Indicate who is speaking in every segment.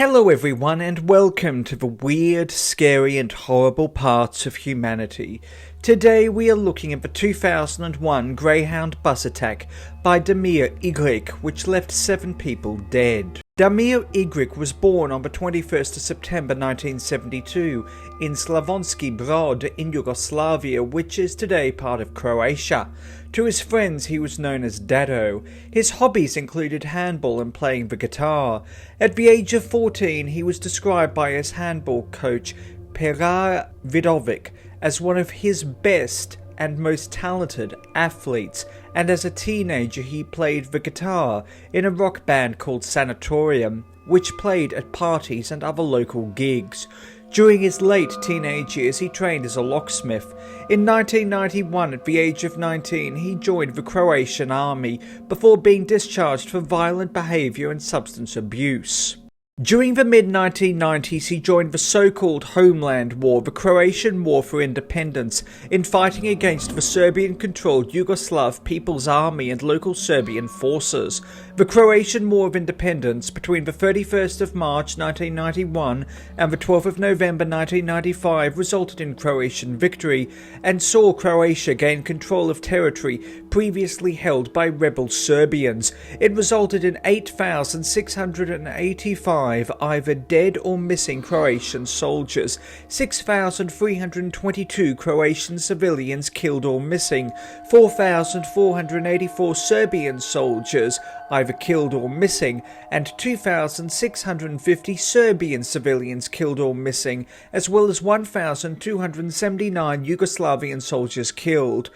Speaker 1: Hello everyone and welcome to the weird, scary and horrible parts of humanity. Today we are looking at the 2001 Greyhound bus attack by Damir Igrik, which left 7 people dead. Damir Igrik was born on the 21st of September 1972 in Slavonski Brod in Yugoslavia, which is today part of Croatia. To his friends he was known as Dado. His hobbies included handball and playing the guitar. At the age of 14 he was described by his handball coach Pera Vidovic as one of his best and most talented athletes, and as a teenager he played the guitar in a rock band called Sanatorium, which played at parties and other local gigs. During his late teenage years he trained as a locksmith. In 1991, at the age of 19, he joined the Croatian army before being discharged for violent behaviour and substance abuse. During the mid-1990s he joined the so-called Homeland War, the Croatian War for Independence, in fighting against the Serbian-controlled Yugoslav People's Army and local Serbian forces. The Croatian War of Independence between the 31st of March 1991 and the 12th of November 1995 resulted in Croatian victory and saw Croatia gain control of territory previously held by rebel Serbians. It resulted in 8,685 either dead or missing Croatian soldiers, 6,322 Croatian civilians killed or missing, 4,484 Serbian soldiers either killed or missing, and 2,650 Serbian civilians killed or missing, as well as 1,279 Yugoslavian soldiers killed.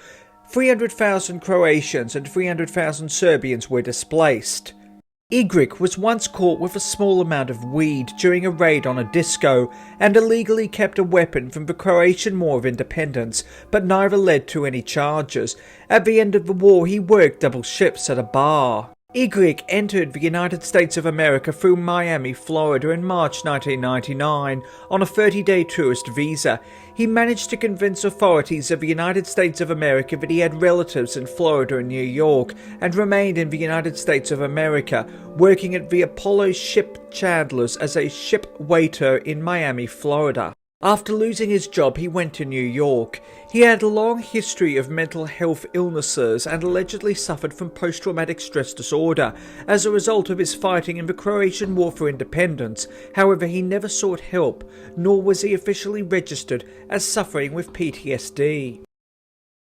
Speaker 1: 300,000 Croatians and 300,000 Serbians were displaced. Igrik was once caught with a small amount of weed during a raid on a disco and illegally kept a weapon from the Croatian War of Independence, but neither led to any charges. At the end of the war he worked double shifts at a bar. Igrik entered the United States of America through Miami, Florida in March 1999 on a 30-day tourist visa. He managed to convince authorities of the United States of America that he had relatives in Florida and New York, and remained in the United States of America, working at the Apollo Ship Chandlers as a ship waiter in Miami, Florida. After losing his job, he went to New York. He had a long history of mental health illnesses and allegedly suffered from post-traumatic stress disorder as a result of his fighting in the Croatian War for Independence. However, he never sought help, nor was he officially registered as suffering with PTSD.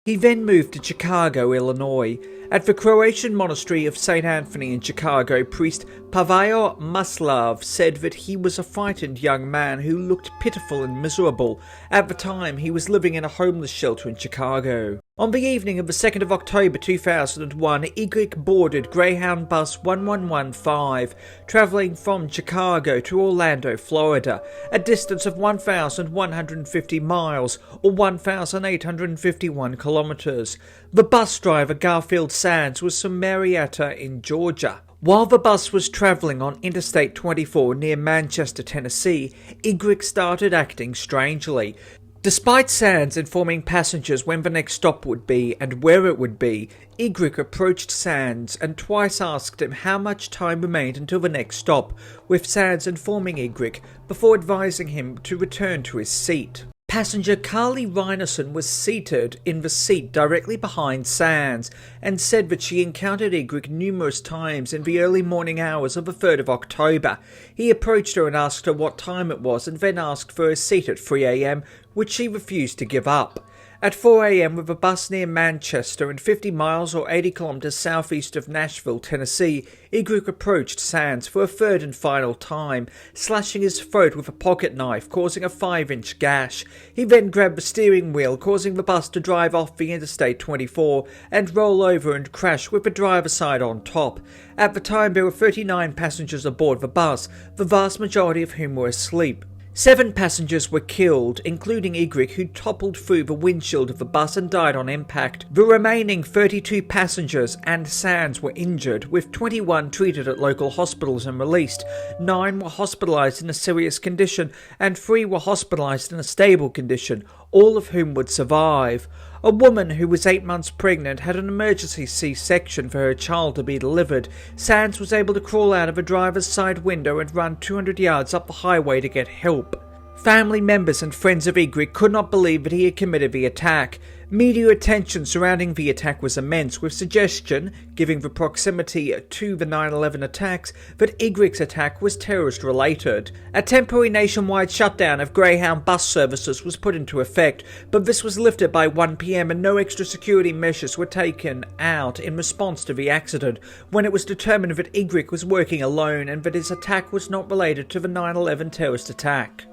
Speaker 1: He then moved to Chicago, Illinois. At the Croatian monastery of St. Anthony in Chicago, priest Pavajo Maslav said that he was a frightened young man who looked pitiful and miserable. At the time, he was living in a homeless shelter in Chicago. On the evening of the 2nd of October 2001, Igrik boarded Greyhound bus 1115, travelling from Chicago to Orlando, Florida, a distance of 1,150 miles or 1,851 kilometres. The bus driver, Garfield Sands, was from Marietta in Georgia. While the bus was travelling on Interstate 24 near Manchester, Tennessee, Igrik started acting strangely. Despite Sands informing passengers when the next stop would be and where it would be, Igrik approached Sands and twice asked him how much time remained until the next stop, with Sands informing Igrik before advising him to return to his seat. Passenger Carly Reinerson was seated in the seat directly behind Sands and said that she encountered Igrik numerous times in the early morning hours of the 3rd of October. He approached her and asked her what time it was and then asked for a seat at 3 a.m, which she refused to give up. At 4 a.m, with a bus near Manchester and 50 miles or 80 kilometers southeast of Nashville, Tennessee, Igrik approached Sands for a third and final time, slashing his throat with a pocket knife, causing a 5-inch gash. He then grabbed the steering wheel, causing the bus to drive off the Interstate 24 and roll over and crash with the driver's side on top. At the time, there were 39 passengers aboard the bus, the vast majority of whom were asleep. 7 passengers were killed, including Igrik, who toppled through the windshield of the bus and died on impact. The remaining 32 passengers and Sands were injured, with 21 treated at local hospitals and released. 9 were hospitalised in a serious condition, and 3 were hospitalised in a stable condition, all of whom would survive. A woman who was 8 months pregnant had an emergency C-section for her child to be delivered. Sands was able to crawl out of a driver's side window and run 200 yards up the highway to get help. Family members and friends of Igrik could not believe that he had committed the attack. Media attention surrounding the attack was immense, with suggestion, given the proximity to the 9/11 attacks, that Igrik's attack was terrorist-related. A temporary nationwide shutdown of Greyhound bus services was put into effect, but this was lifted by 1 p.m. and no extra security measures were taken out in response to the accident, when it was determined that Igrik was working alone and that his attack was not related to the 9/11 terrorist attack.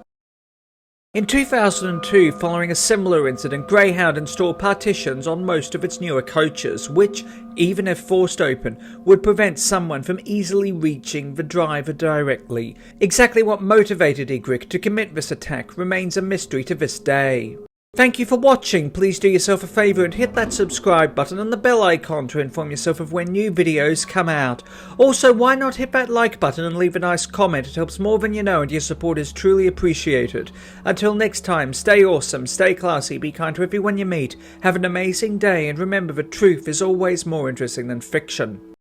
Speaker 1: In 2002, following a similar incident, Greyhound installed partitions on most of its newer coaches, which, even if forced open, would prevent someone from easily reaching the driver directly. Exactly what motivated Igrik to commit this attack remains a mystery to this day. Thank you for watching. Please do yourself a favour and hit that subscribe button and the bell icon to inform yourself of when new videos come out. Also, why not hit that like button and leave a nice comment? It helps more than you know and your support is truly appreciated. Until next time, stay awesome, stay classy, be kind to everyone you meet, have an amazing day, and remember that truth is always more interesting than fiction.